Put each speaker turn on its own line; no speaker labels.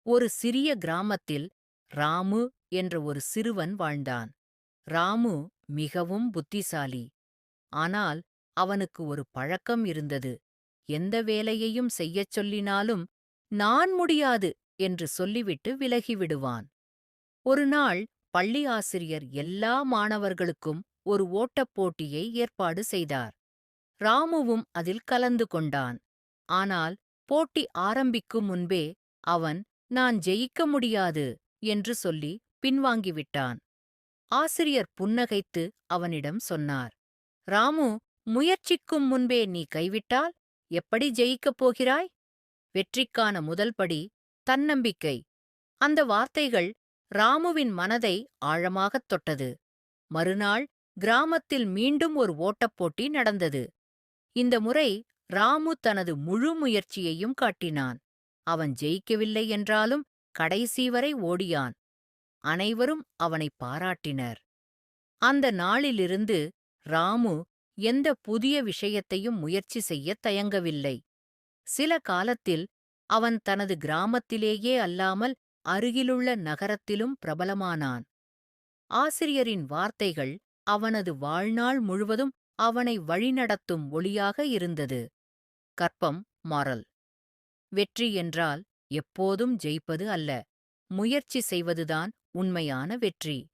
ஒரு சிறிய கிராமத்தில் ராமு என்ற ஒரு சிறுவன் வாழ்ந்தான். ராமு மிகவும் புத்திசாலி. ஆனால் அவனுக்கு ஒரு பழக்கம் இருந்தது. எந்த வேலையையும் செய்யச் சொல்லினாலும், "நான் முடியாது" என்று சொல்லிவிட்டு விலகிவிடுவான். ஒருநாள் பள்ளி ஆசிரியர் எல்லா மாணவர்களுக்கும் ஒரு ஓட்டப் போட்டியை ஏற்பாடு செய்தார். ராமுவும் அதில் கலந்து கொண்டான். ஆனால் போட்டி ஆரம்பிக்கும் முன்பே அவன் "நான் ஜெயிக்க முடியாது" என்று சொல்லி பின்வாங்கிவிட்டான். ஆசிரியர் புன்னகைத்து அவனிடம் சொன்னார், "ராமு, முயற்சிக்கும் முன்பே நீ கைவிட்டால் எப்படி ஜெயிக்கப் போகிறாய்? வெற்றிக்கான முதல் படி தன்னம்பிக்கை." அந்த வார்த்தைகள் ராமுவின் மனதை ஆழமாகத் தொட்டது. மறுநாள் கிராமத்தில் மீண்டும் ஒரு ஓட்டப் போட்டி நடந்தது. இந்த முறை ராமு தனது முழு முயற்சியையும் காட்டினான். அவன் ஜெயிக்கவில்லை என்றாலும் கடைசி வரை ஓடியான். அனைவரும் அவனை பாராட்டினர். அந்த நாளிலிருந்து ராமு எந்த புதிய விஷயத்தையும் முயற்சி செய்யத் தயங்கவில்லை. சில காலத்தில் அவன் தனது கிராமத்திலேயே அல்லாமல் அருகிலுள்ள நகரத்திலும் பிரபலமானான். ஆசிரியரின் வார்த்தைகள் அவனது வாழ்நாள் முழுவதும் அவனை வழிநடத்தும் ஒளியாக இருந்தது. கற்பம் மாறல். வெற்றி என்றால் எப்போதும் ஜெயிப்பது அல்ல, முயற்சி செய்வதுதான் உண்மையான வெற்றி.